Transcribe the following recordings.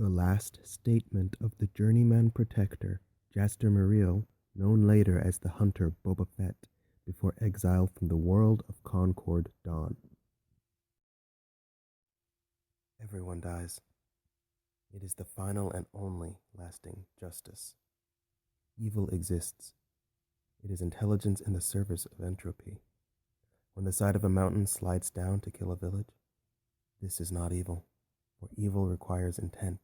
The last statement of the journeyman protector, Jaster Muriel, known later as the hunter Boba Fett, before exile from the world of Concord Dawn. Everyone dies. It is the final and only lasting justice. Evil exists. It is intelligence in the service of entropy. When the side of a mountain slides down to kill a village, this is not evil, for evil requires intent.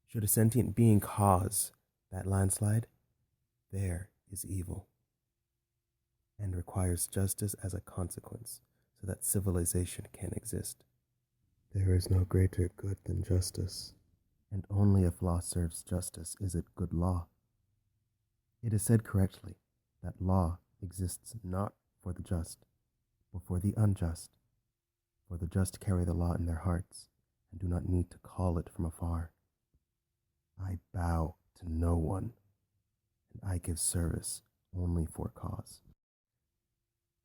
Should a sentient being cause that landslide, there is evil, and requires justice as a consequence so that civilization can exist. There is no greater good than justice, and only if law serves justice is it good law. It is said correctly that law exists not for the just, but for the unjust. For the just carry the law in their hearts, and do not need to call it from afar. I bow to no one, and I give service only for cause.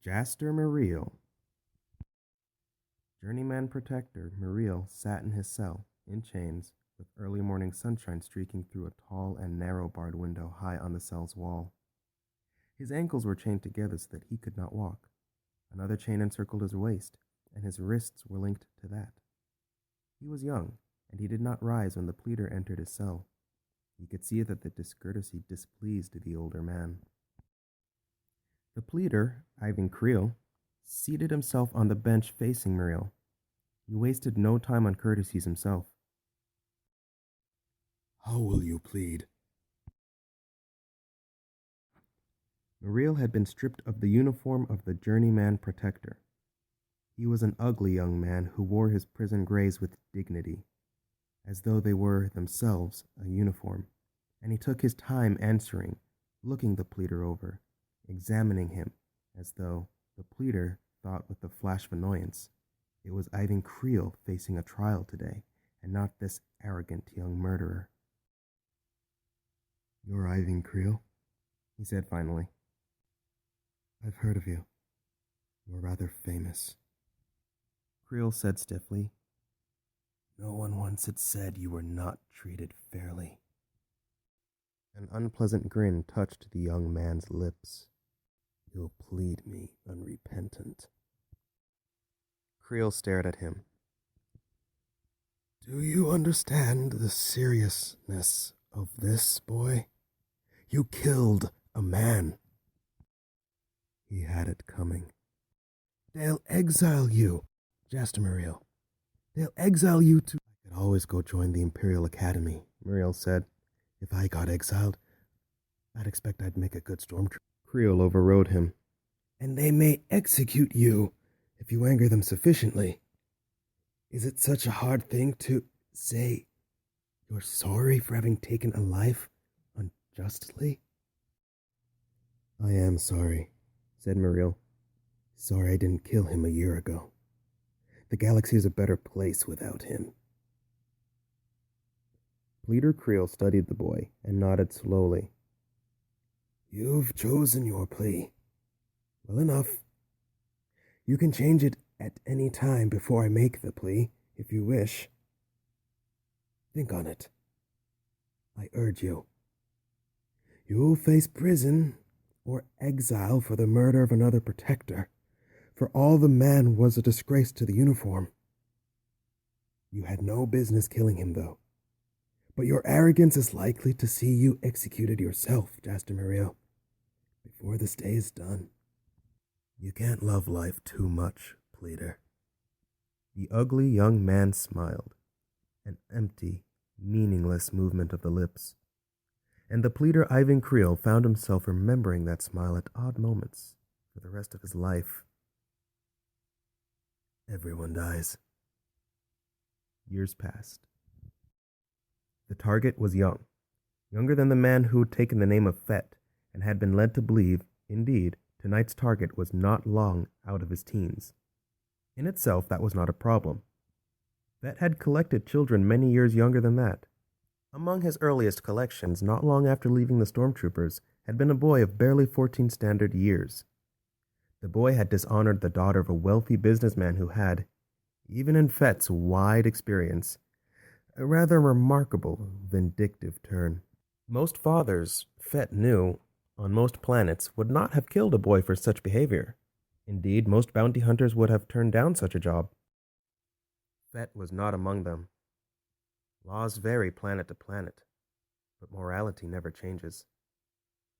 Jaster Muriel. Journeyman protector Muriel sat in his cell, in chains, with early morning sunshine streaking through a tall and narrow barred window high on the cell's wall. His ankles were chained together so that he could not walk. Another chain encircled his waist, and his wrists were linked to that. He was young, and he did not rise when the Pleader entered his cell. He could see that the discourtesy displeased the older man. The Pleader, Ivan Creel, seated himself on the bench facing Muriel. He wasted no time on courtesies himself. How will you plead? Muriel had been stripped of the uniform of the journeyman protector. He was an ugly young man who wore his prison grays with dignity, as though they were themselves a uniform, and he took his time answering, looking the Pleader over, examining him, as though the Pleader thought with a flash of annoyance it was Ivan Creel facing a trial today, and not this arrogant young murderer. You're Ivan Creel? He said finally. I've heard of you. You're rather famous. Creel said stiffly. No one once had said you were not treated fairly. An unpleasant grin touched the young man's lips. You'll plead me unrepentant. Creel stared at him. Do you understand the seriousness of this, boy? You killed a man. He had it coming. They'll exile you, Jaster Muriel. They'll exile you to... I could always go join the Imperial Academy, Muriel said. If I got exiled, I'd expect I'd make a good stormtrooper. Creel overrode him. And they may execute you if you anger them sufficiently. Is it such a hard thing to say you're sorry for having taken a life unjustly? I am sorry, said Muriel. Sorry I didn't kill him a year ago. The galaxy is a better place without him. Pleader Creel studied the boy and nodded slowly. You've chosen your plea. Well enough. You can change it at any time before I make the plea, if you wish. Think on it. I urge you. You'll face prison or exile for the murder of another protector, for all the man was a disgrace to the uniform. You had no business killing him, though. But your arrogance is likely to see you executed yourself, Jaster Muriel, before this day is done. You can't love life too much, Pleader. The ugly young man smiled, an empty, meaningless movement of the lips, and the Pleader Ivan Creel found himself remembering that smile at odd moments for the rest of his life. Everyone dies. Years passed. The target was young, younger than the man who had taken the name of Fett, and had been led to believe, indeed, tonight's target was not long out of his teens. In itself, that was not a problem. Fett had collected children many years younger than that. Among his earliest collections, not long after leaving the stormtroopers, had been a boy of barely 14 standard years. The boy had dishonored the daughter of a wealthy businessman who had, even in Fett's wide experience, A rather remarkable, vindictive turn. Most fathers, Fett knew, on most planets, would not have killed a boy for such behavior. Indeed, most bounty hunters would have turned down such a job. Fett was not among them. Laws vary planet to planet, but morality never changes.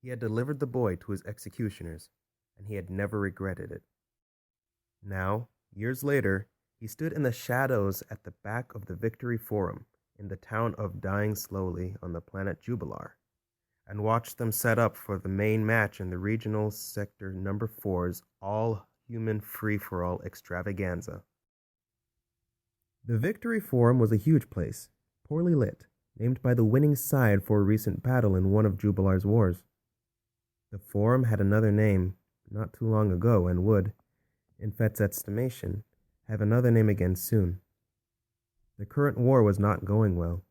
He had delivered the boy to his executioners, and he had never regretted it. Now, years later, he stood in the shadows at the back of the Victory Forum in the town of Dying Slowly on the planet Jubilar, and watched them set up for the main match in the regional sector number 4's all-human free-for-all extravaganza. The Victory Forum was a huge place, poorly lit, named by the winning side for a recent battle in one of Jubilar's wars. The Forum had another name not too long ago and would, in Fett's estimation, have another name again soon. The current war was not going well.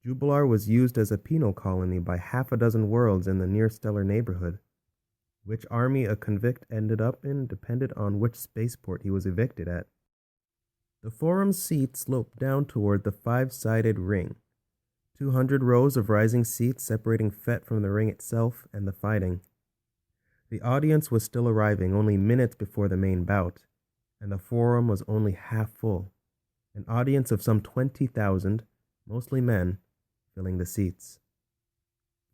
Jubilar was used as a penal colony by half a dozen worlds in the near-stellar neighborhood. Which army a convict ended up in depended on which spaceport he was evicted at. The Forum's seat sloped down toward the five-sided ring, 200 rows of rising seats separating Fett from the ring itself and the fighting. The audience was still arriving only minutes before the main bout, and the Forum was only half full, an audience of some 20,000, mostly men, filling the seats.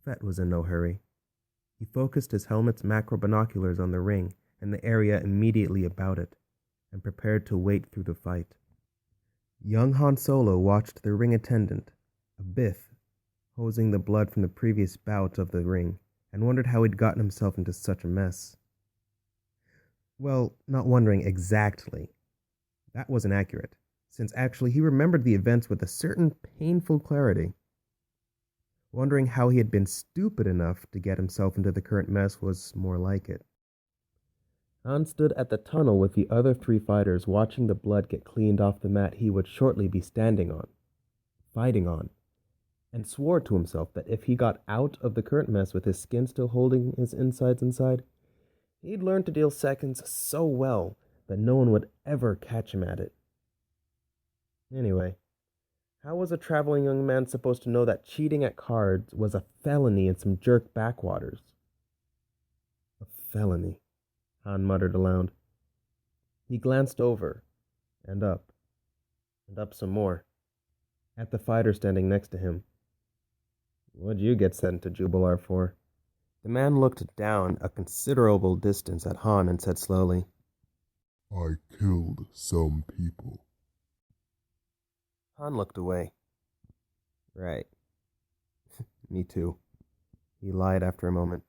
Fett was in no hurry. He focused his helmet's macro binoculars on the ring and the area immediately about it, and prepared to wait through the fight. Young Han Solo watched the ring attendant, a Bith, hosing the blood from the previous bout of the ring, and wondered how he'd gotten himself into such a mess. Well, not wondering exactly. That wasn't accurate, since actually he remembered the events with a certain painful clarity. Wondering how he had been stupid enough to get himself into the current mess was more like it. Han stood at the tunnel with the other 3 fighters, watching the blood get cleaned off the mat he would shortly be standing on, fighting on, and swore to himself that if he got out of the current mess with his skin still holding his insides inside, he'd learn to deal seconds so well that no one would ever catch him at it. Anyway, how was a traveling young man supposed to know that cheating at cards was a felony in some jerk backwaters? A felony, Han muttered aloud. He glanced over, and up some more, at the fighter standing next to him. What'd you get sent to Jubilar for? The man looked down a considerable distance at Han and said slowly, I killed some people. Han looked away. Right. Me too. He lied after a moment.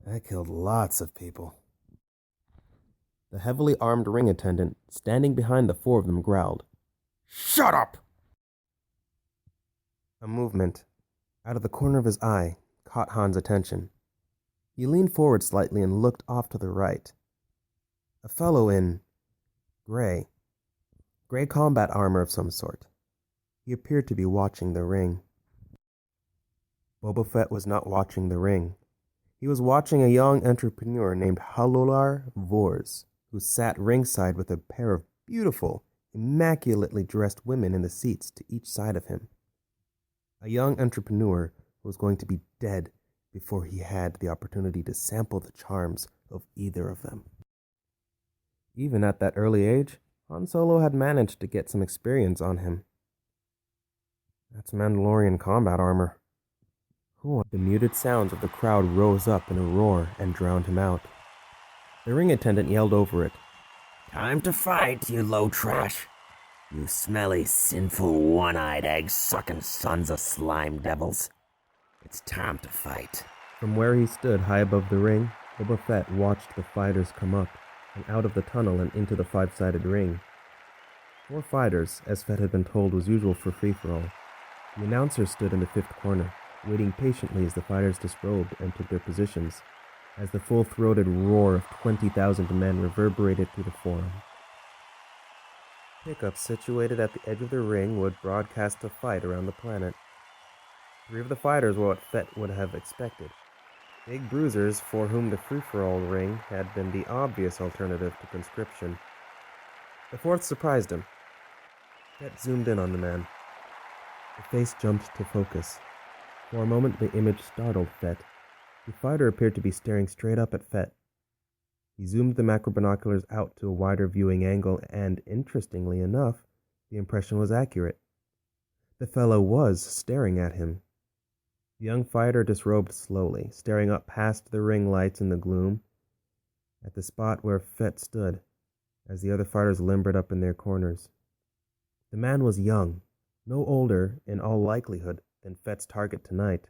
I killed lots of people. The heavily armed ring attendant, standing behind the 4 of them, growled, Shut up! A movement, out of the corner of his eye, caught Han's attention. He leaned forward slightly and looked off to the right. A fellow in gray combat armor of some sort. He appeared to be watching the ring. Boba Fett was not watching the ring. He was watching a young entrepreneur named Halolar Vors, who sat ringside with a pair of beautiful, immaculately dressed women in the seats to each side of him. A young entrepreneur who was going to be dead before he had the opportunity to sample the charms of either of them. Even at that early age, Han Solo had managed to get some experience on him. That's Mandalorian combat armor. The muted sounds of the crowd rose up in a roar and drowned him out. The ring attendant yelled over it. Time to fight, you low trash. You smelly, sinful, one-eyed, egg-sucking sons of slime devils. It's time to fight. From where he stood high above the ring, Boba Fett watched the fighters come up and out of the tunnel and into the 5-sided ring. 4 fighters, as Fett had been told was usual for free-for-all. The announcer stood in the 5th corner, waiting patiently as the fighters disrobed and took their positions, as the full-throated roar of 20,000 men reverberated through the forum. Pickups situated at the edge of the ring would broadcast a fight around the planet. 3 of the fighters were what Fett would have expected. Big bruisers for whom the free-for-all ring had been the obvious alternative to conscription. The 4th surprised him. Fett zoomed in on the man. The face jumped to focus. For a moment, the image startled Fett. The fighter appeared to be staring straight up at Fett. He zoomed the macro binoculars out to a wider viewing angle, and, interestingly enough, the impression was accurate. The fellow was staring at him. The young fighter disrobed slowly, staring up past the ring lights in the gloom, at the spot where Fett stood, as the other fighters limbered up in their corners. The man was young, no older, in all likelihood, than Fett's target tonight.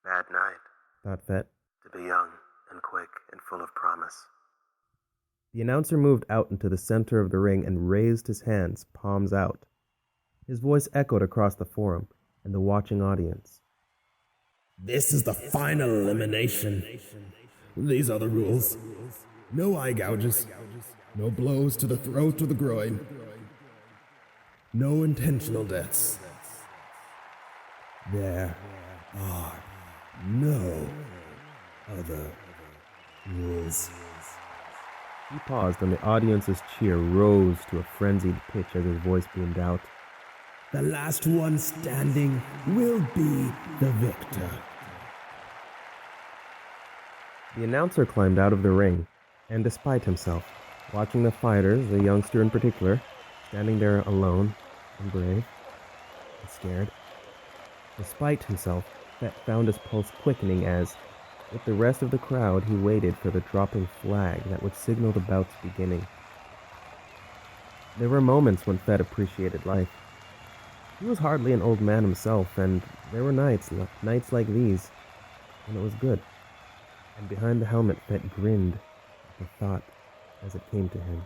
Bad night, Thought Fett. to be young and quick and full of promise. The announcer moved out into the center of the ring and raised his hands, palms out. His voice echoed across the forum and the watching audience. This is the final elimination. These are the rules. No eye gouges. No blows to the throat or the groin. No intentional deaths. There are no other rules. He paused, and the audience's cheer rose to a frenzied pitch as his voice boomed out. The last one standing will be the victor. The announcer climbed out of the ring, and despite himself, watching the fighters, the youngster in particular, standing there alone and brave and scared. Despite himself, Fett found his pulse quickening as, with the rest of the crowd, he waited for the dropping flag that would signal the bout's beginning. There were moments when Fett appreciated life. He was hardly an old man himself, and there were nights like these, when it was good. And behind the helmet, Fett grinned at the thought as it came to him,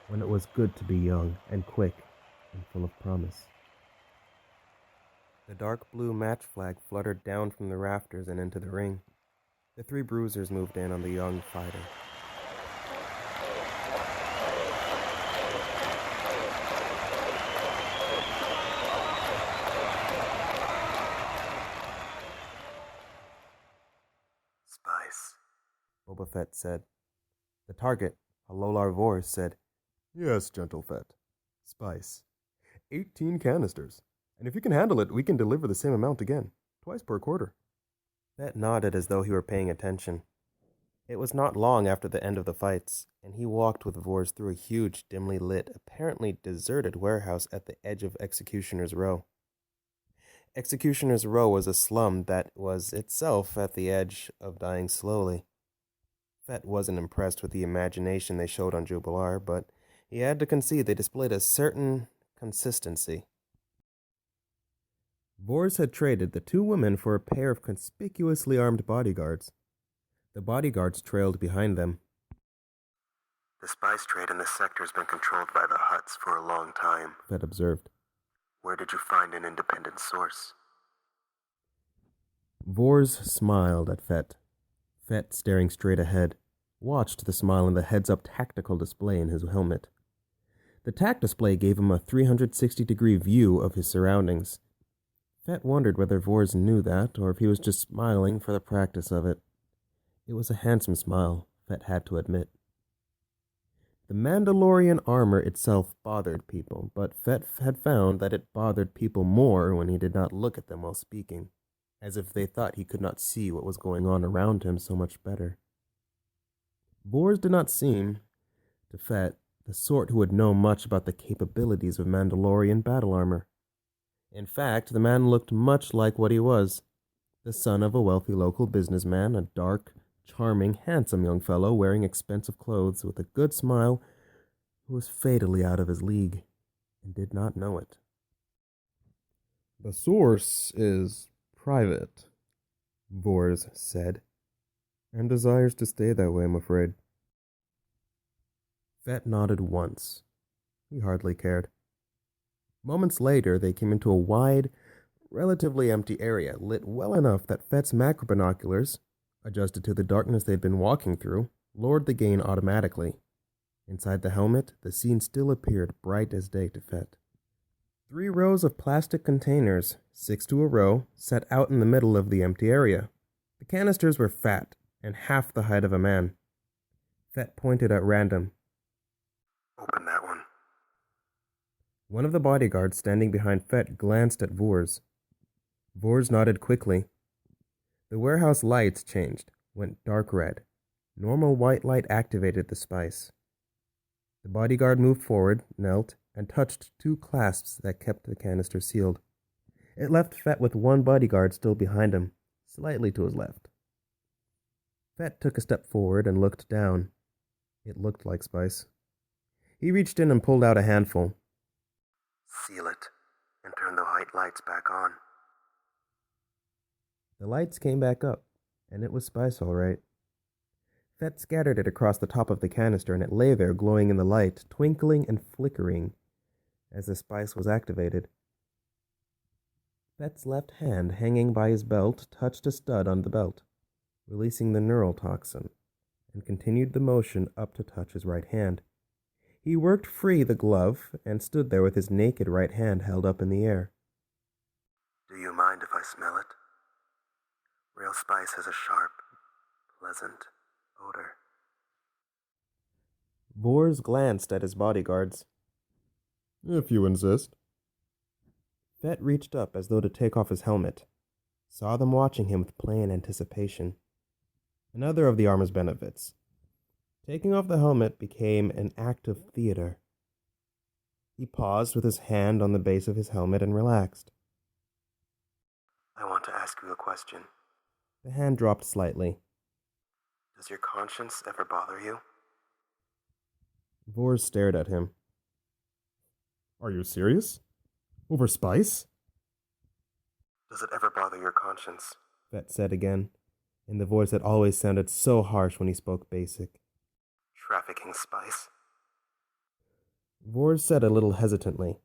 when it was good to be young and quick and full of promise. The dark blue match flag fluttered down from the rafters and into the ring. The three bruisers moved in on the young fighter. Spice, Boba Fett said. The target, Alolar Vor, said, Yes, gentle Fett. Spice. 18 canisters. And if you can handle it, we can deliver the same amount again. Twice per quarter. Fett nodded as though he were paying attention. It was not long after the end of the fights, and he walked with Vors through a huge, dimly lit, apparently deserted warehouse at the edge of Executioner's Row. Executioner's Row was a slum that was itself at the edge of dying slowly. Fett wasn't impressed with the imagination they showed on Jubilar, but he had to concede they displayed a certain consistency. Vors had traded the two women for a pair of conspicuously armed bodyguards. The bodyguards trailed behind them. the spice trade in this sector has been controlled by the Hutts for a long time, Fett observed. Where did you find an independent source? Vors smiled at Fett. Fett, staring straight ahead, watched the smile in the heads-up tactical display in his helmet. The tac display gave him a 360-degree view of his surroundings. Fett wondered whether Vors knew that, or if he was just smiling for the practice of it. It was a handsome smile, Fett had to admit. The Mandalorian armor itself bothered people, but Fett had found that it bothered people more when he did not look at them while speaking, as if they thought he could not see what was going on around him so much better. Vors did not seem, to Fett, the sort who would know much about the capabilities of Mandalorian battle armor. In fact, the man looked much like what he was, the son of a wealthy local businessman, a dark, charming, handsome young fellow wearing expensive clothes with a good smile who was fatally out of his league and did not know it. The source is private, Vors said. and desires to stay that way, I'm afraid. Fett nodded once. He hardly cared. Moments later, they came into a wide, relatively empty area, lit well enough that Fett's macro binoculars, adjusted to the darkness they'd been walking through, lowered the gain automatically. Inside the helmet, the scene still appeared bright as day to Fett. 3 rows of plastic containers, 6 to a row, sat out in the middle of the empty area. The canisters were fat and half the height of a man. Fett pointed at random. Open that one. One of the bodyguards standing behind Fett glanced at Vors. Vors nodded quickly. The warehouse lights changed, went dark red. Normal white light activated the spice. The bodyguard moved forward, knelt, and touched two clasps that kept the canister sealed. It left Fett with one bodyguard still behind him, slightly to his left. Fett took a step forward and looked down. It looked like spice. He reached in and pulled out a handful. Seal it, and turn the white lights back on. The lights came back up, and it was spice all right. Fett scattered it across the top of the canister, and it lay there glowing in the light, twinkling and flickering as the spice was activated. Fett's left hand, hanging by his belt, touched a stud on the belt, releasing the neural toxin, and continued the motion up to touch his right hand. He worked free the glove and stood there with his naked right hand held up in the air. Do you mind if I smell it? Real spice has a sharp, pleasant odor. Vors glanced at his bodyguards. If you insist. Fett reached up as though to take off his helmet, saw them watching him with plain anticipation. Another of the armor's benefits. Taking off the helmet became an act of theater. He paused with his hand on the base of his helmet and relaxed. I want to ask you a question. The hand dropped slightly. Does your conscience ever bother you? Vors stared at him. Are you serious? Over spice? Does it ever bother your conscience? Fett said again, in the voice that always sounded so harsh when he spoke basic. Trafficking spice? Vors said a little hesitantly.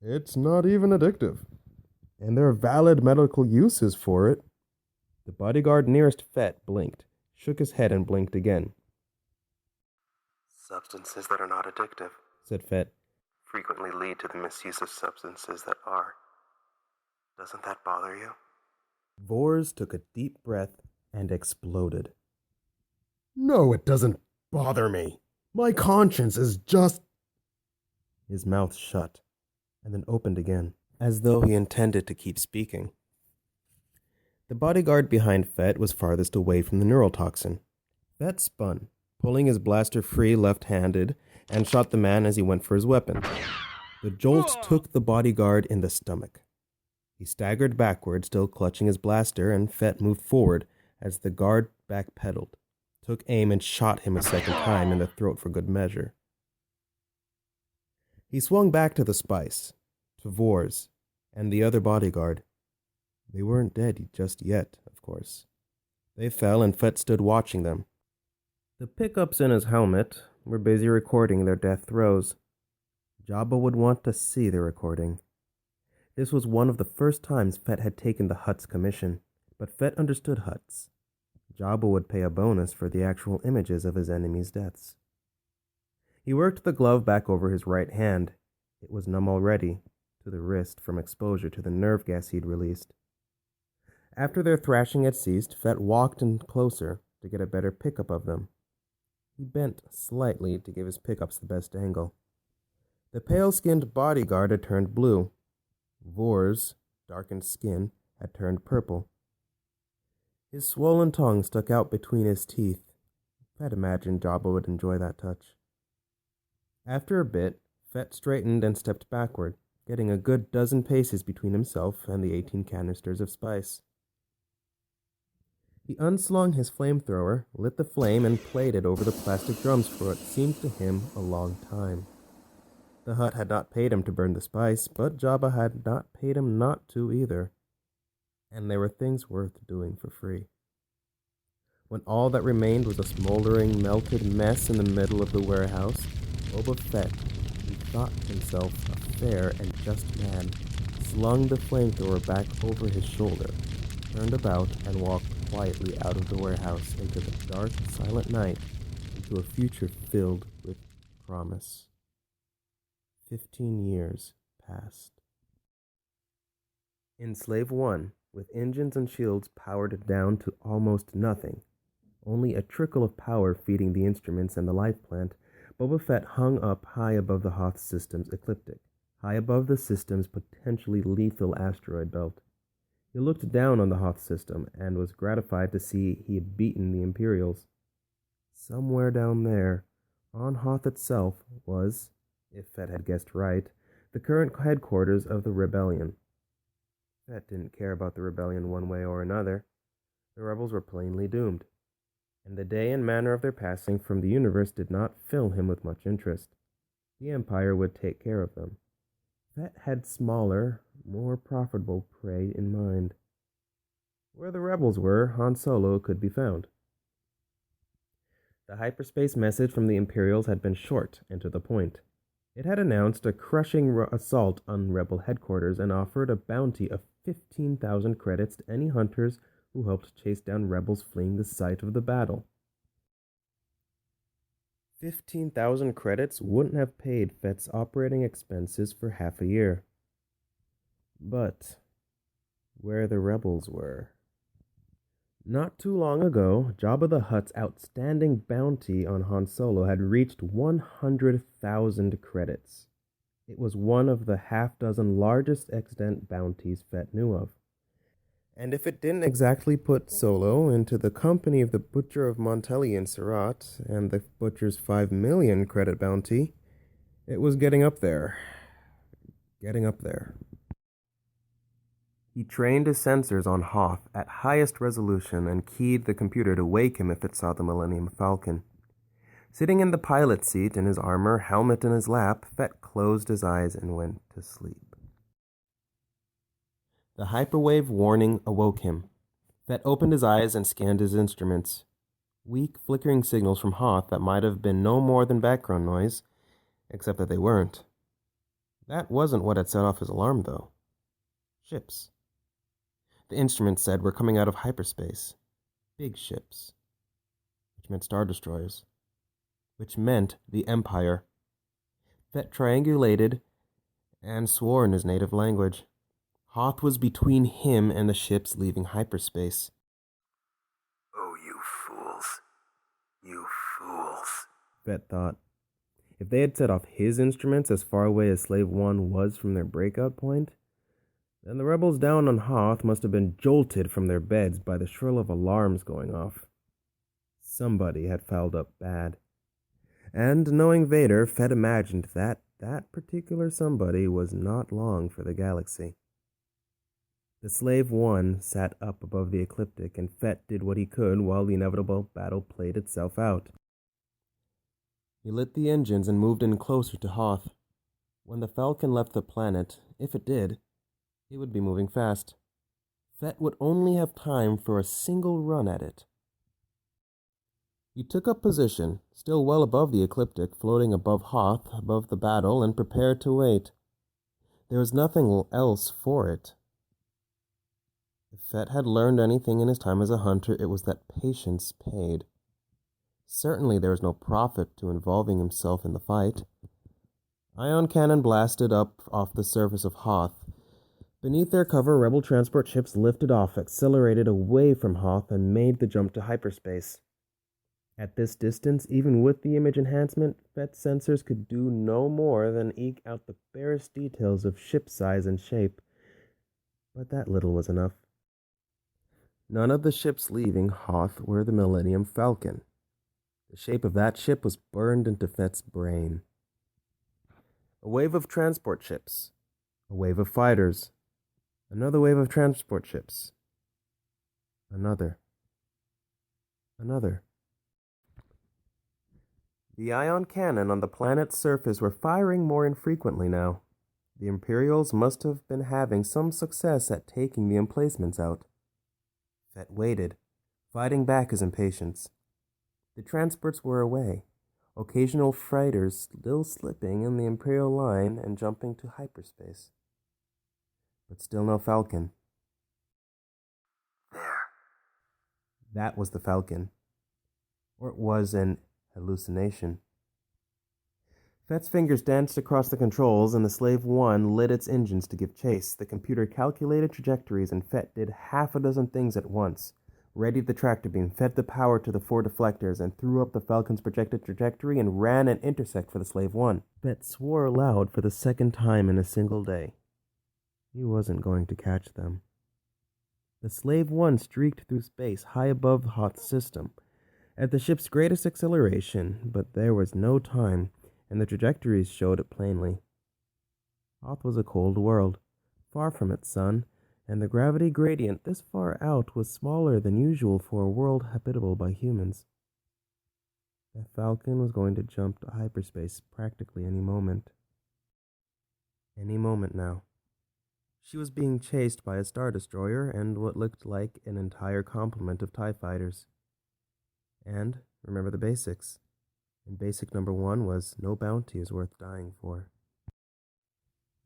It's not even addictive. And there are valid medical uses for it. The bodyguard nearest Fett blinked, shook his head and blinked again. Substances that are not addictive, said Fett. Frequently lead to the misuse of substances that are. Doesn't that bother you? Vors took a deep breath and exploded. No, it doesn't bother me. My conscience is just... His mouth shut, and then opened again, as though he intended to keep speaking. The bodyguard behind Fett was farthest away from the neural toxin. Fett spun, pulling his blaster free left-handed, and shot the man as he went for his weapon. The jolt took the bodyguard in the stomach. He staggered backward, still clutching his blaster, and Fett moved forward as the guard backpedaled, took aim and shot him a second time in the throat for good measure. He swung back to the spice, to Vors, and the other bodyguard. They weren't dead just yet, of course. They fell, and Fett stood watching them. The pickups in his helmet were busy recording their death throes. Jabba would want to see the recording. This was one of the first times Fett had taken the Hutt's commission, but Fett understood Hutt's. Jabba would pay a bonus for the actual images of his enemies' deaths. He worked the glove back over his right hand. It was numb already, to the wrist from exposure to the nerve gas he'd released. After their thrashing had ceased, Fett walked in closer to get a better pickup of them. He bent slightly to give his pickups the best angle. The pale-skinned bodyguard had turned blue. Vors, darkened skin, had turned purple. His swollen tongue stuck out between his teeth. Fett imagined Jabba would enjoy that touch. After a bit, Fett straightened and stepped backward, getting a good dozen paces between himself and the 18 canisters of spice. He unslung his flamethrower, lit the flame, and played it over the plastic drums for what seemed to him a long time. The Hutt had not paid him to burn the spice, but Jabba had not paid him not to either. And there were things worth doing for free. When all that remained was a smoldering, melted mess in the middle of the warehouse, Boba Fett, who thought himself a fair and just man, slung the flamethrower back over his shoulder, turned about, and walked quietly out of the warehouse into the dark, silent night, into a future filled with promise. 15 years passed. In Slave 1, with engines and shields powered down to almost nothing, only a trickle of power feeding the instruments and the life plant, Boba Fett hung up high above the Hoth system's ecliptic, high above the system's potentially lethal asteroid belt. He looked down on the Hoth system and was gratified to see he had beaten the Imperials. Somewhere down there, on Hoth itself, was, if Fett had guessed right, the current headquarters of the rebellion. Fett didn't care about the rebellion one way or another. The rebels were plainly doomed, and the day and manner of their passing from the universe did not fill him with much interest. The Empire would take care of them. Fett had smaller, more profitable prey in mind. Where the rebels were, Han Solo could be found. The hyperspace message from the Imperials had been short and to the point. It had announced a crushing assault on rebel headquarters and offered a bounty of 15,000 credits to any hunters who helped chase down rebels fleeing the site of the battle. 15,000 credits wouldn't have paid Fett's operating expenses for half a year. But where the rebels were. Not too long ago, Jabba the Hutt's outstanding bounty on Han Solo had reached 100,000 credits. It was one of the half-dozen largest extant bounties Fett knew of. And if it didn't exactly put Solo into the company of the Butcher of Montelli and Surat and the Butcher's 5 million credit bounty, it was getting up there. Getting up there. He trained his sensors on Hoth at highest resolution and keyed the computer to wake him if it saw the Millennium Falcon. Sitting in the pilot seat in his armor, helmet in his lap, Fett closed his eyes and went to sleep. The hyperwave warning awoke him. Fett opened his eyes and scanned his instruments. Weak, flickering signals from Hoth that might have been no more than background noise, except that they weren't. That wasn't what had set off his alarm, though. Ships. The instruments said were coming out of hyperspace. Big ships. Which meant Star Destroyers. Which meant the Empire. Fett triangulated and swore in his native language. Hoth was between him and the ships leaving hyperspace. Oh, you fools. You fools. Fett thought. If they had set off his instruments as far away as Slave One was from their breakout point, then the rebels down on Hoth must have been jolted from their beds by the shrill of alarms going off. Somebody had fouled up bad. And knowing Vader, Fett imagined that particular somebody was not long for the galaxy. The Slave One sat up above the ecliptic, and Fett did what he could while the inevitable battle played itself out. He lit the engines and moved in closer to Hoth. When the Falcon left the planet, if it did, it would be moving fast. Fett would only have time for a single run at it. He took up position, still well above the ecliptic, floating above Hoth, above the battle, and prepared to wait. There was nothing else for it. If Fett had learned anything in his time as a hunter, it was that patience paid. Certainly there was no profit to involving himself in the fight. Ion cannon blasted up off the surface of Hoth. Beneath their cover, rebel transport ships lifted off, accelerated away from Hoth, and made the jump to hyperspace. At this distance, even with the image enhancement, Fett's sensors could do no more than eke out the barest details of ship size and shape. But that little was enough. None of the ships leaving Hoth were the Millennium Falcon. The shape of that ship was burned into Fett's brain. A wave of transport ships. A wave of fighters. Another wave of transport ships. Another. The ion cannon on the planet's surface were firing more infrequently now. The Imperials must have been having some success at taking the emplacements out. Fett waited, fighting back his impatience. The transports were away, occasional freighters still slipping in the Imperial line and jumping to hyperspace. But still no Falcon. There. That was the Falcon. Or it was an hallucination. Fett's fingers danced across the controls, and the Slave One lit its engines to give chase. The computer calculated trajectories, and Fett did half a dozen things at once. readied the tractor beam, fed the power to the 4 deflectors, and threw up the Falcon's projected trajectory and ran an intersect for the Slave One. Fett swore aloud for the second time in a single day. He wasn't going to catch them. The Slave One streaked through space high above Hoth's system, at the ship's greatest acceleration, but there was no time, and the trajectories showed it plainly. Hoth was a cold world, far from its sun, and the gravity gradient this far out was smaller than usual for a world habitable by humans. The Falcon was going to jump to hyperspace practically any moment. Any moment now. She was being chased by a Star Destroyer and what looked like an entire complement of TIE fighters. And, remember the basics. And basic number 1 was no bounty is worth dying for.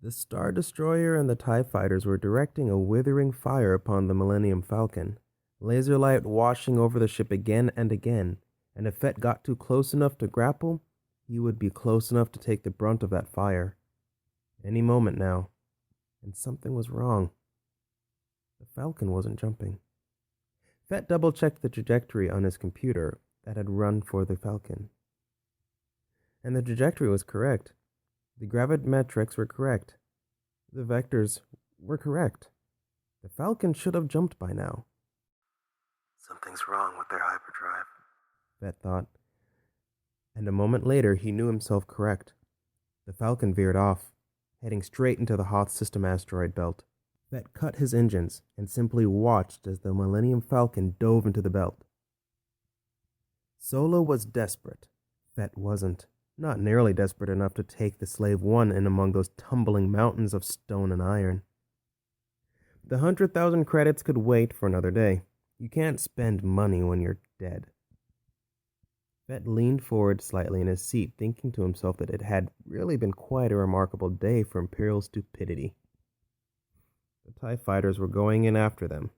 The Star Destroyer and the TIE fighters were directing a withering fire upon the Millennium Falcon, laser light washing over the ship again and again, and if Fett got too close enough to grapple, he would be close enough to take the brunt of that fire. Any moment now. And something was wrong. The Falcon wasn't jumping. Fett double-checked the trajectory on his computer that had run for the Falcon. And the trajectory was correct. The gravimetrics were correct. The vectors were correct. The Falcon should have jumped by now. Something's wrong with their hyperdrive, Fett thought. And a moment later, he knew himself correct. The Falcon veered off, heading straight into the Hoth system asteroid belt. Fett cut his engines and simply watched as the Millennium Falcon dove into the belt. Solo was desperate. Fett wasn't. Not nearly desperate enough to take the Slave One in among those tumbling mountains of stone and iron. The 100,000 credits could wait for another day. You can't spend money when you're dead. Fett leaned forward slightly in his seat, thinking to himself that it had really been quite a remarkable day for Imperial stupidity. The TIE fighters were going in after them.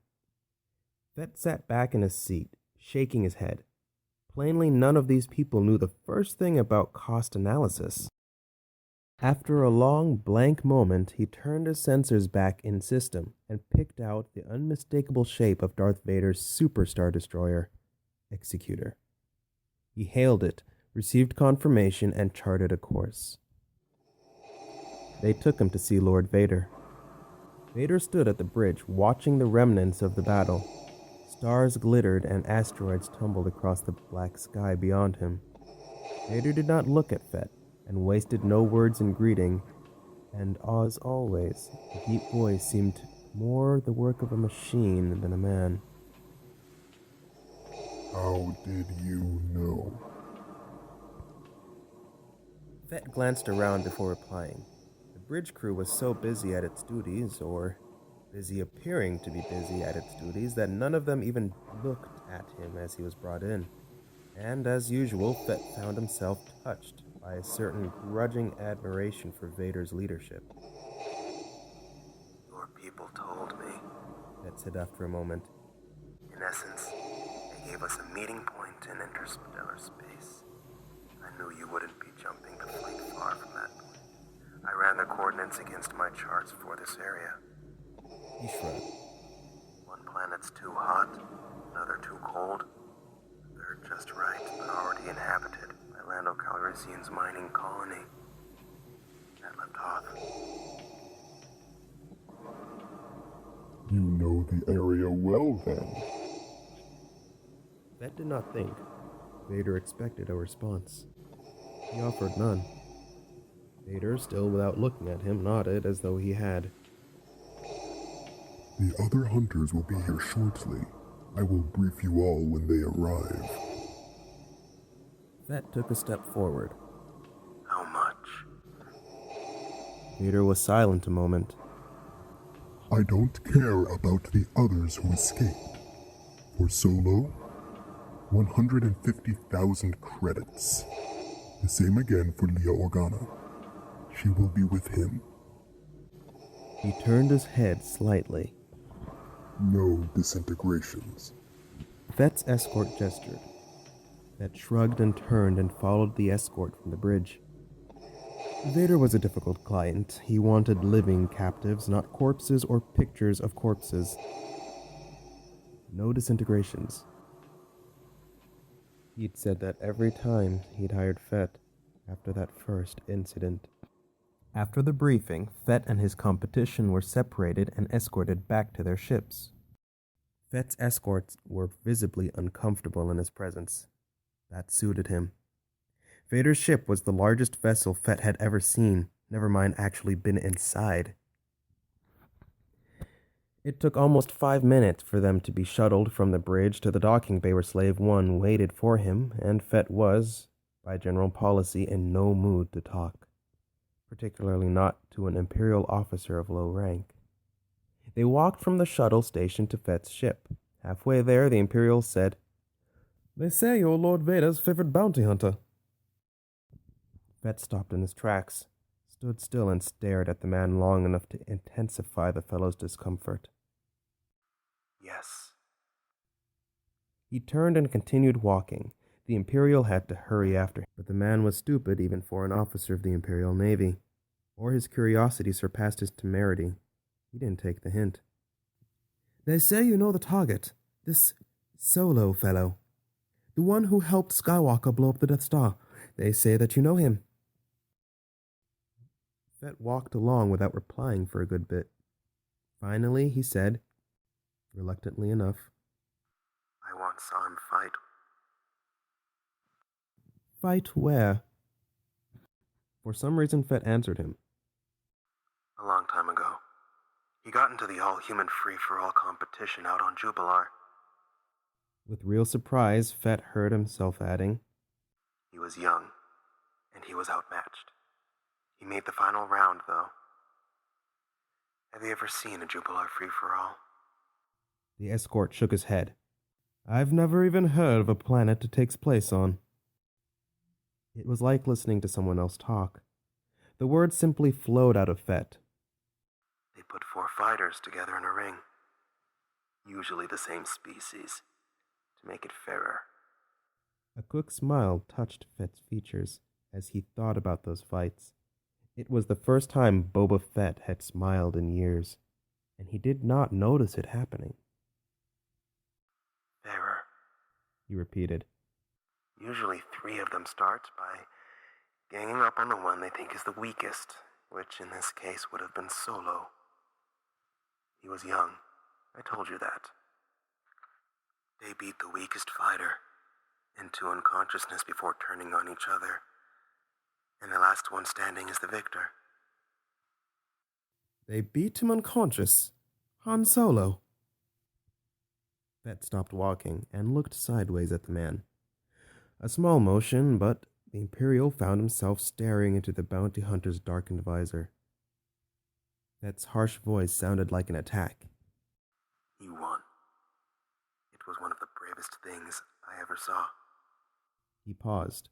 Fett sat back in his seat, shaking his head. Plainly, none of these people knew the first thing about cost analysis. After a long, blank moment, he turned his sensors back in system and picked out the unmistakable shape of Darth Vader's Super Star Destroyer, Executor. He hailed it, received confirmation, and charted a course. They took him to see Lord Vader. Vader stood at the bridge, watching the remnants of the battle. Stars glittered and asteroids tumbled across the black sky beyond him. Vader did not look at Fett, and wasted no words in greeting, and as always, the deep voice seemed more the work of a machine than a man. How did you know? Fett glanced around before replying. The bridge crew was so busy at its duties, or busy appearing to be busy at its duties, that none of them even looked at him as he was brought in. And as usual, Fett found himself touched by a certain grudging admiration for Vader's leadership. Your people told me. Fett said after a moment. In essence, they gave us a meeting point in interstellar space. I knew you wouldn't be jumping the fleet far from that point. I ran the coordinates against my charts for this area. He shrugged. One planet's too hot, another too cold, a third just right, but already inhabited by Lando Calrissian's mining colony. That left Hoth. You know the area well, then. Fett did not think. Vader expected a response. He offered none. Vader, still without looking at him, nodded as though he had. The other hunters will be here shortly. I will brief you all when they arrive. Fett took a step forward. How much? Vader was silent a moment. I don't care about the others who escaped. For Solo, 150,000 credits. The same again for Leia Organa. She will be with him. He turned his head slightly. No disintegrations. Fett's escort gestured. Fett shrugged and turned and followed the escort from the bridge. Vader was a difficult client. He wanted living captives, not corpses or pictures of corpses. no disintegrations. He'd said that every time he'd hired Fett after that first incident. After the briefing, Fett and his competition were separated and escorted back to their ships. Fett's escorts were visibly uncomfortable in his presence. That suited him. Vader's ship was the largest vessel Fett had ever seen, never mind actually been inside. It took almost 5 minutes for them to be shuttled from the bridge to the docking bay where Slave 1 waited for him, and Fett was, by general policy, in no mood to talk, particularly not to an Imperial officer of low rank. They walked from the shuttle station to Fett's ship. Halfway there, the Imperial said, "They say you're Lord Vader's favorite bounty hunter." Fett stopped in his tracks, stood still and stared at the man long enough to intensify the fellow's discomfort. Yes. He turned and continued walking. The Imperial had to hurry after him, but the man was stupid even for an officer of the Imperial Navy. Or his curiosity surpassed his temerity. He didn't take the hint. "They say you know the target, this Solo fellow. The one who helped Skywalker blow up the Death Star. They say that you know him." Fett walked along without replying for a good bit. Finally, he said, reluctantly enough, I once saw him fight. "Fight where?" For some reason, Fett answered him. A long time ago. He got into the all-human free-for-all competition out on Jubilar. With real surprise, Fett heard himself adding, He was young, and he was outmatched. He made the final round, though. Have you ever seen a Jubilar free-for-all? The escort shook his head. "I've never even heard of a planet it takes place on." It was like listening to someone else talk. The words simply flowed out of Fett. They put 4 fighters together in a ring. Usually the same species, to make it fairer. A quick smile touched Fett's features as he thought about those fights. It was the first time Boba Fett had smiled in years, and he did not notice it happening. Fairer. He repeated. Usually 3 of them start by ganging up on the one they think is the weakest, which in this case would have been Solo. He was young. I told you that. They beat the weakest fighter into unconsciousness before turning on each other. And the last one standing is the victor. They beat him unconscious. Han Solo. Fett stopped walking and looked sideways at the man. A small motion, but the Imperial found himself staring into the bounty hunter's darkened visor. Fett's harsh voice sounded like an attack. You won. It was one of the bravest things I ever saw. He paused.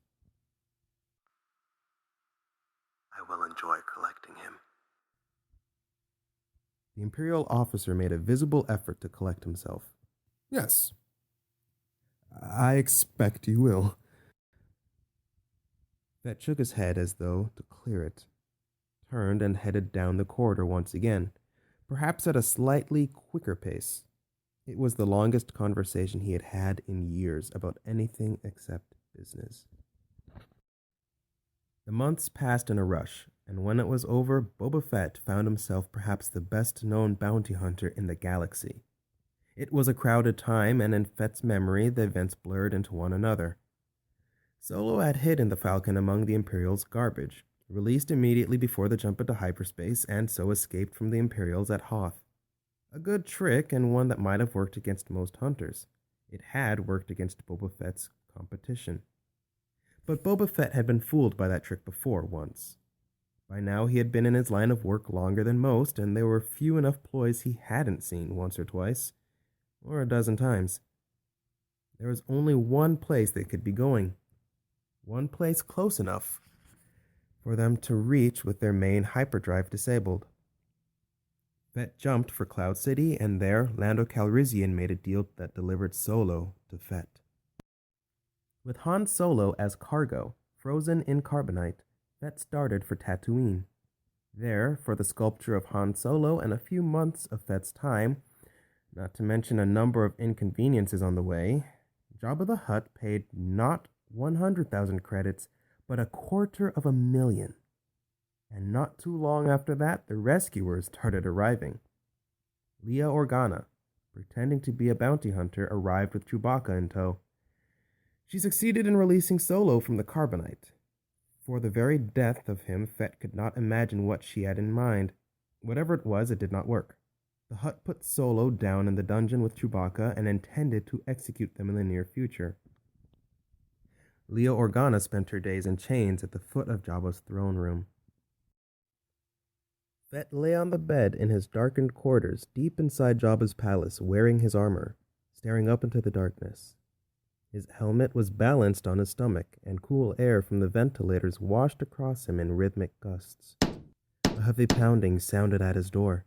I will enjoy collecting him. The Imperial officer made a visible effort to collect himself. Yes. I expect you will. Fett shook his head as though to clear it, turned and headed down the corridor once again, perhaps at a slightly quicker pace. It was the longest conversation he had had in years about anything except business. The months passed in a rush, and when it was over, Boba Fett found himself perhaps the best-known bounty hunter in the galaxy. It was a crowded time, and in Fett's memory, the events blurred into one another. Solo had hidden the Falcon among the Imperials' garbage, released immediately before the jump into hyperspace, and so escaped from the Imperials at Hoth. A good trick, and one that might have worked against most hunters. It had worked against Boba Fett's competition. But Boba Fett had been fooled by that trick before once. By now he had been in his line of work longer than most, and there were few enough ploys he hadn't seen once or twice, or a dozen times. There was only one place they could be going. One place close enough for them to reach with their main hyperdrive disabled. Fett jumped for Cloud City, and there Lando Calrissian made a deal that delivered Solo to Fett. With Han Solo as cargo, frozen in carbonite, Fett started for Tatooine. There, for the sculpture of Han Solo and a few months of Fett's time, Not to mention a number of inconveniences on the way, Jabba the Hutt paid not 100,000 credits, but 250,000. And not too long after that, the rescuers started arriving. Leia Organa, pretending to be a bounty hunter, arrived with Chewbacca in tow. She succeeded in releasing Solo from the carbonite. For the very death of him, Fett could not imagine what she had in mind. Whatever it was, it did not work. The Hutt put Solo down in the dungeon with Chewbacca and intended to execute them in the near future. Leia Organa spent her days in chains at the foot of Jabba's throne room. Fett lay on the bed in his darkened quarters deep inside Jabba's palace, wearing his armor, staring up into the darkness. His helmet was balanced on his stomach, and cool air from the ventilators washed across him in rhythmic gusts. A heavy pounding sounded at his door.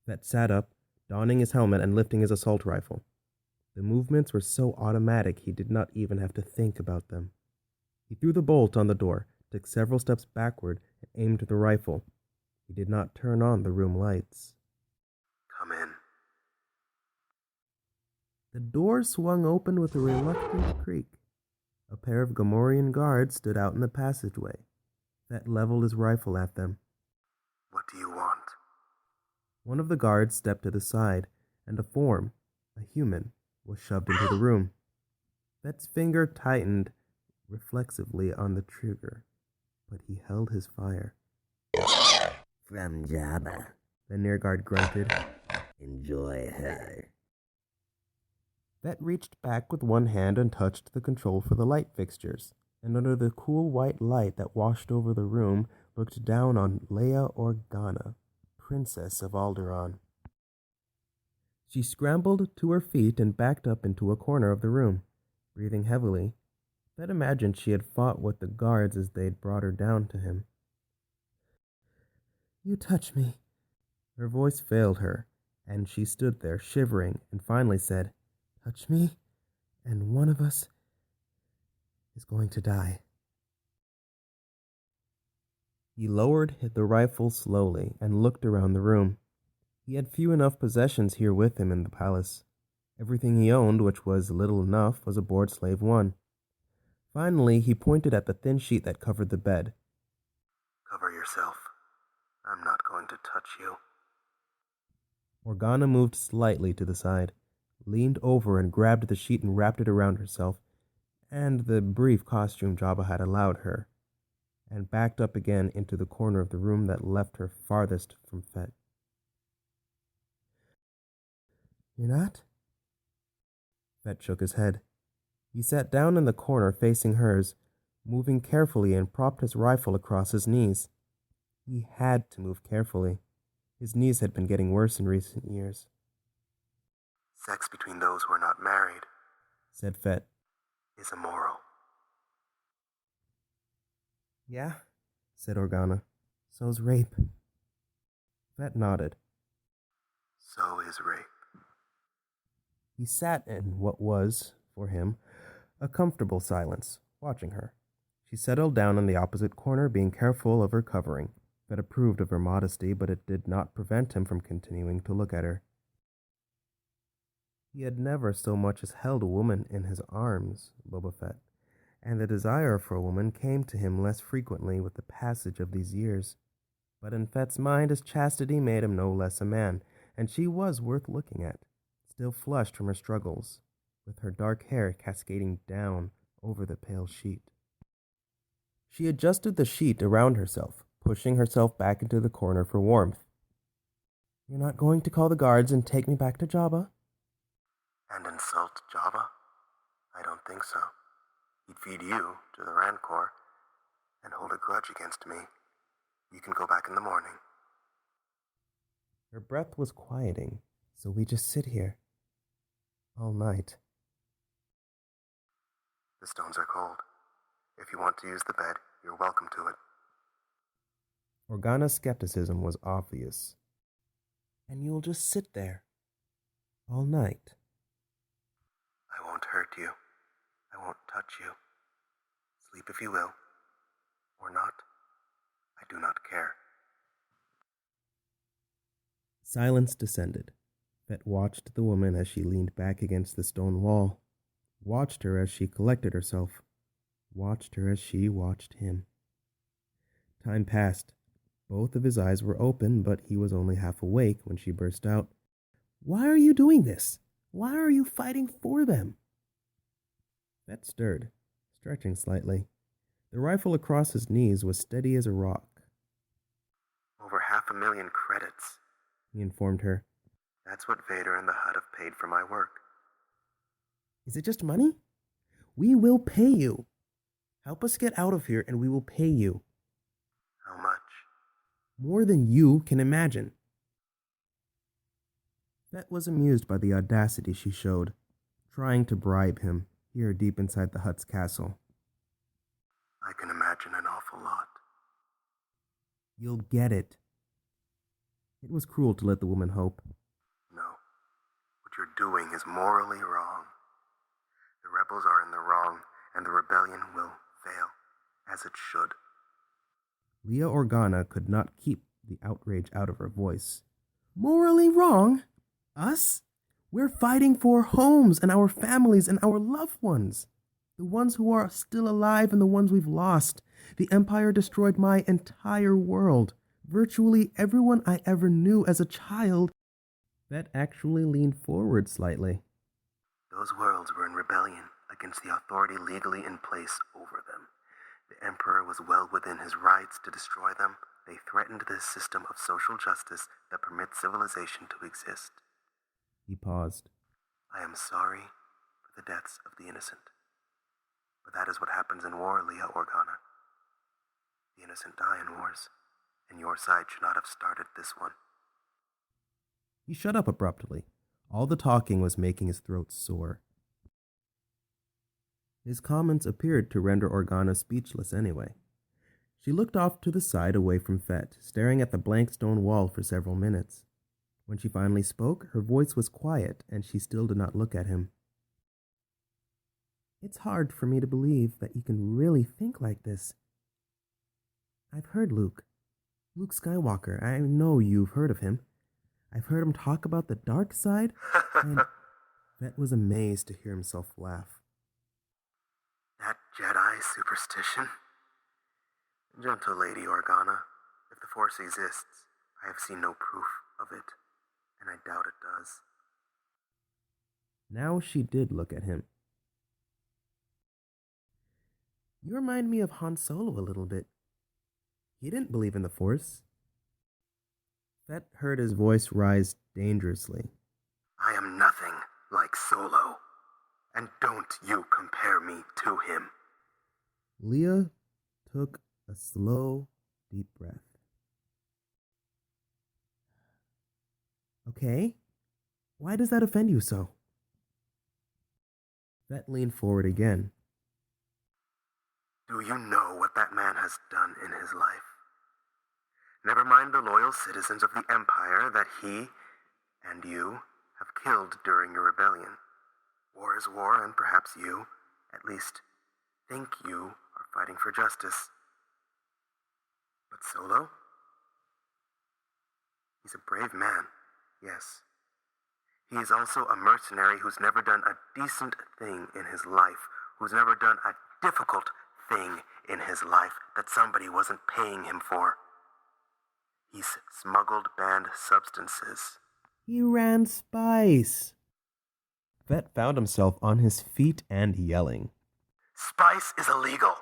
Fett sat up, donning his helmet and lifting his assault rifle. The movements were so automatic he did not even have to think about them. He threw the bolt on the door, took several steps backward, and aimed the rifle. He did not turn on the room lights. Come in. The door swung open with a reluctant creak. A pair of Gamorrean guards stood out in the passageway. Fett leveled his rifle at them. What do you want? One of the guards stepped to the side, and a form, a human, was shoved into the room. Fett's finger tightened reflexively on the trigger, but he held his fire. From Jabba. The near guard grunted. Enjoy her. Fett reached back with one hand and touched the control for the light fixtures, and under the cool white light that washed over the room, looked down on Leia Organa, Princess of Alderaan. She scrambled to her feet and backed up into a corner of the room, breathing heavily. Fett imagined she had fought with the guards as they'd brought her down to him. "You touch me." Her voice failed her, and she stood there shivering and finally said, "Touch me, and one of us is going to die." He lowered the rifle slowly and looked around the room. He had few enough possessions here with him in the palace. Everything he owned, which was little enough, was aboard Slave One. Finally, he pointed at the thin sheet that covered the bed. Cover yourself. I'm not going to touch you. Organa moved slightly to the side, leaned over and grabbed the sheet and wrapped it around herself, and the brief costume Jabba had allowed her, and backed up again into the corner of the room that left her farthest from Fett. "You're not?" Fett shook his head. He sat down in the corner facing hers, moving carefully, and propped his rifle across his knees. He had to move carefully. His knees had been getting worse in recent years. Sex between those who are not married, said Fett. is immoral. "Yeah," said Organa. "So's rape." Fett nodded. So is rape. He sat in what was, for him, a comfortable silence, watching her. She settled down in the opposite corner, being careful of her covering. Fett approved of her modesty, but it did not prevent him from continuing to look at her. He had never so much as held a woman in his arms, Boba Fett, and the desire for a woman came to him less frequently with the passage of these years. But in Fett's mind, his chastity made him no less a man, and she was worth looking at, still flushed from her struggles, with her dark hair cascading down over the pale sheet. She adjusted the sheet around herself, pushing herself back into the corner for warmth. "You're not going to call the guards and take me back to Jabba?" And insult Jabba? I don't think so. He'd feed you to the Rancor and hold a grudge against me. You can go back in the morning. Her breath was quieting, so we just sit here all night. The stones are cold. If you want to use the bed, you're welcome to it. Organa's skepticism was obvious. "And you'll just sit there all night?" I won't hurt you. I won't touch you. Sleep if you will. Or not. I do not care. Silence descended. Fett watched the woman as she leaned back against the stone wall, watched her as she collected herself, watched her as she watched him. Time passed. Both of his eyes were open, but he was only half awake when she burst out, "Why are you doing this? Why are you fighting for them?" Fett stirred, stretching slightly. The rifle across his knees was steady as a rock. Over 500,000 credits, He informed her. That's what Vader and the Hutt have paid for my work. "Is it just money? We will pay you. Help us get out of here and we will pay you. How much? More than you can imagine." Fett was amused by the audacity she showed, trying to bribe him here deep inside the Hutt's castle. I can imagine an awful lot. "You'll get it." It was cruel to let the woman hope. No. What you're doing is morally wrong. The rebels are in the wrong, and the rebellion will fail, as it should. Leia Organa could not keep the outrage out of her voice. "Morally wrong? Us? We're fighting for homes and our families and our loved ones. The ones who are still alive and the ones we've lost. The Empire destroyed my entire world. Virtually everyone I ever knew as a child." Fett actually leaned forward slightly. Those worlds were in rebellion against the authority legally in place over them. The Emperor was well within his rights to destroy them. They threatened the system of social justice that permits civilization to exist. He paused. I am sorry for the deaths of the innocent. But that is what happens in war, Leia Organa. The innocent die in wars, and your side should not have started this one. He shut up abruptly. All the talking was making his throat sore. His comments appeared to render Organa speechless anyway. She looked off to the side away from Fett, staring at the blank stone wall for several minutes. When she finally spoke, her voice was quiet, and she still did not look at him. "It's hard for me to believe that you can really think like this. I've heard Luke Skywalker. I know you've heard of him. I've heard him talk about the dark side," and Fett was amazed to hear himself laugh. That Jedi superstition? Gentle Lady Organa, if the Force exists, I have seen no proof of it, and I doubt it does. Now she did look at him. "You remind me of Han Solo a little bit. He didn't believe in the Force." Fett heard his voice rise dangerously. I am nothing like Solo, and don't you compare me to him. Leia took a slow, deep breath. "Okay, why does that offend you so?" Fett leaned forward again. Do you know what that man has done in his life? Never mind the loyal citizens of the Empire that he and you have killed during your rebellion. War is war, and perhaps you, at least, think you are fighting for justice. But Solo? He's a brave man, yes. He is also a mercenary who's never done a decent thing in his life, who's never done a difficult thing in his life that somebody wasn't paying him for. He's smuggled banned substances. He ran spice. Fett found himself on his feet and yelling. Spice is illegal.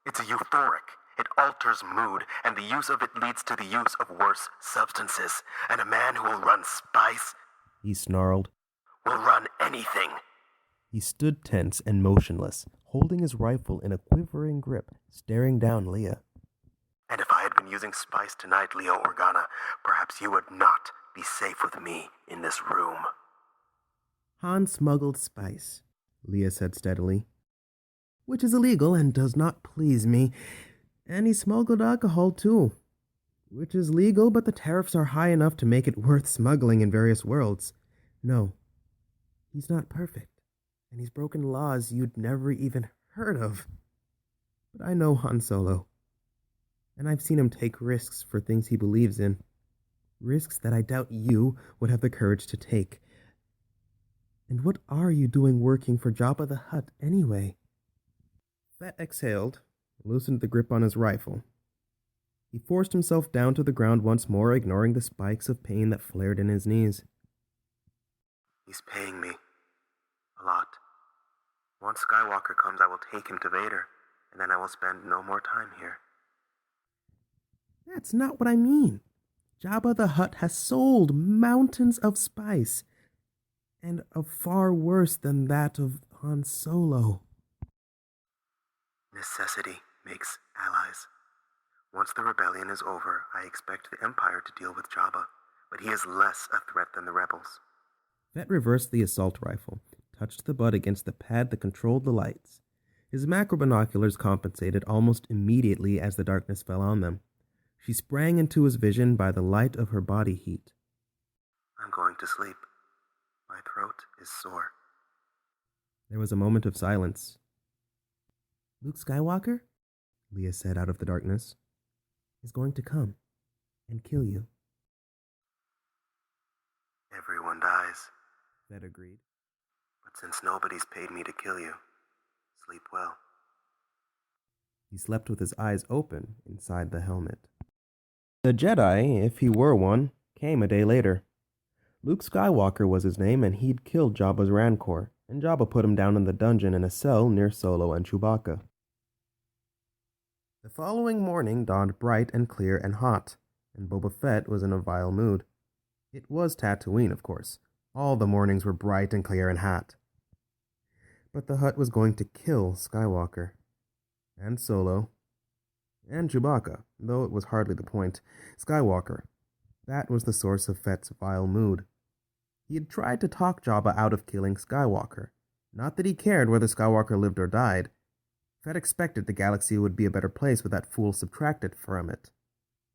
It's a euphoric. It alters mood, and the use of it leads to the use of worse substances. And a man who will run spice, He snarled. will run anything. He stood tense and motionless, holding his rifle in a quivering grip, staring down Leia. And if I had been using spice tonight, Leo Organa, perhaps you would not be safe with me in this room. Han smuggled spice, Leia said steadily, which is illegal and does not please me. And he smuggled alcohol too, which is legal, but the tariffs are high enough to make it worth smuggling in various worlds. No, he's not perfect, and he's broken laws you'd never even heard of. But I know Han Solo, and I've seen him take risks for things he believes in. Risks that I doubt you would have the courage to take. And what are you doing working for Jabba the Hutt anyway? Fett exhaled, loosened the grip on his rifle. He forced himself down to the ground once more, ignoring the spikes of pain that flared in his knees. He's paying me. A lot. Once Skywalker comes, I will take him to Vader, and then I will spend no more time here. That's not what I mean. Jabba the Hutt has sold mountains of spice, and of far worse than that of Han Solo. Necessity makes allies. Once the rebellion is over, I expect the Empire to deal with Jabba, but he is less a threat than the rebels. Fett reversed the assault rifle, touched the butt against the pad that controlled the lights. His macro binoculars compensated almost immediately as the darkness fell on them. She sprang into his vision by the light of her body heat. I'm going to sleep. My throat is sore. There was a moment of silence. Luke Skywalker, Leia said out of the darkness, is going to come and kill you. Everyone dies, Fett agreed. but since nobody's paid me to kill you, sleep well. He slept with his eyes open inside the helmet. The Jedi, if he were one, came a day later. Luke Skywalker was his name, and he'd killed Jabba's Rancor, and Jabba put him down in the dungeon in a cell near Solo and Chewbacca. The following morning dawned bright and clear and hot, and Boba Fett was in a vile mood. It was Tatooine, of course. All the mornings were bright and clear and hot. But the Hutt was going to kill Skywalker, and Solo, and Chewbacca, though it was hardly the point. Skywalker. That was the source of Fett's vile mood. He had tried to talk Jabba out of killing Skywalker. Not that he cared whether Skywalker lived or died. Fett expected the galaxy would be a better place with that fool subtracted from it.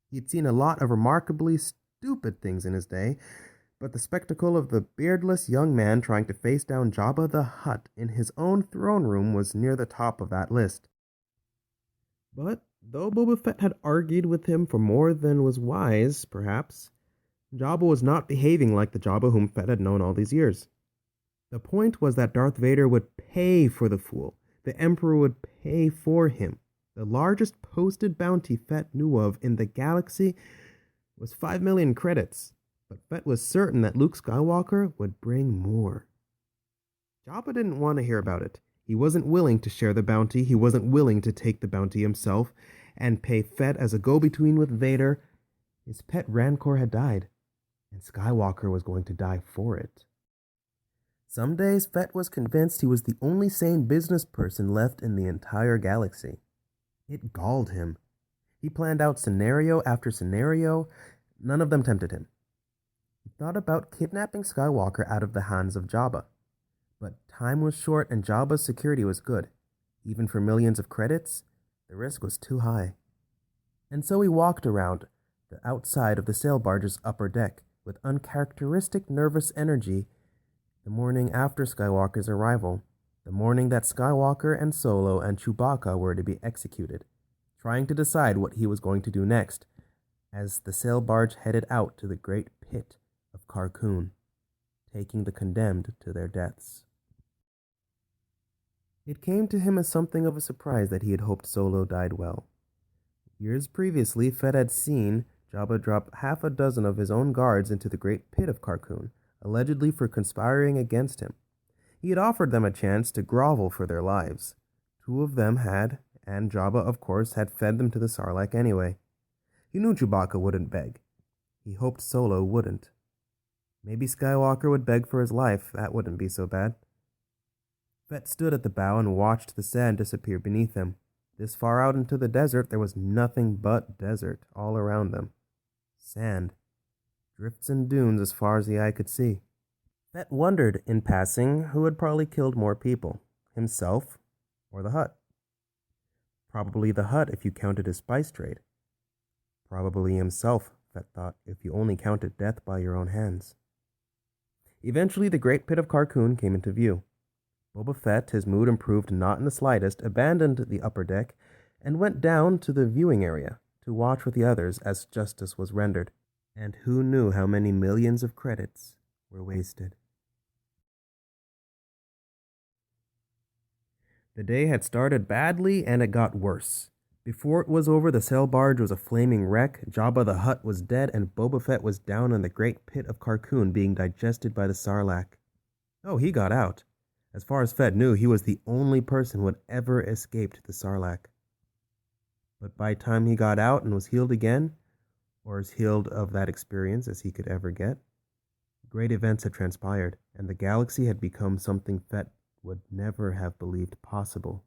He had seen a lot of remarkably stupid things in his day, but the spectacle of the beardless young man trying to face down Jabba the Hutt in his own throne room was near the top of that list. But though Boba Fett had argued with him for more than was wise, perhaps, Jabba was not behaving like the Jabba whom Fett had known all these years. The point was that Darth Vader would pay for the fool. The Emperor would pay for him. The largest posted bounty Fett knew of in the galaxy was 5 million credits, but Fett was certain that Luke Skywalker would bring more. Jabba didn't want to hear about it. He wasn't willing to share the bounty. He wasn't willing to take the bounty himself and pay Fett as a go-between with Vader. His pet Rancor had died, and Skywalker was going to die for it. Some days, Fett was convinced he was the only sane business person left in the entire galaxy. It galled him. He planned out scenario after scenario. None of them tempted him. He thought about kidnapping Skywalker out of the hands of Jabba. But time was short and Jabba's security was good. Even for millions of credits, the risk was too high. And so he walked around the outside of the sail barge's upper deck with uncharacteristic nervous energy the morning after Skywalker's arrival, the morning that Skywalker and Solo and Chewbacca were to be executed, trying to decide what he was going to do next as the sail barge headed out to the great pit of Carkoon, taking the condemned to their deaths. It came to him as something of a surprise that he had hoped Solo died well. Years previously, Fett had seen Jabba drop 6 of his own guards into the great pit of Carkoon, allegedly for conspiring against him. He had offered them a chance to grovel for their lives. 2 of them had, and Jabba, of course, had fed them to the Sarlacc anyway. He knew Chewbacca wouldn't beg. He hoped Solo wouldn't. Maybe Skywalker would beg for his life. That wouldn't be so bad. Fett stood at the bow and watched the sand disappear beneath him. This far out into the desert, there was nothing but desert all around them. Sand. Drifts and dunes as far as the eye could see. Fett wondered, in passing, who had probably killed more people, himself or the Hutt. Probably the Hutt if you counted his spice trade. Probably himself, Fett thought, if you only counted death by your own hands. Eventually the great pit of Carkoon came into view. Boba Fett, his mood improved not in the slightest, abandoned the upper deck and went down to the viewing area to watch with the others as justice was rendered. And who knew how many millions of credits were wasted? The day had started badly, and it got worse. Before it was over, the sail barge was a flaming wreck, Jabba the Hutt was dead, and Boba Fett was down in the great pit of Carcoon being digested by the Sarlacc. Oh, he got out. As far as Fett knew, he was the only person who had ever escaped the Sarlacc. But by the time he got out and was healed again, or as healed of that experience as he could ever get, great events had transpired, and the galaxy had become something Fett would never have believed possible.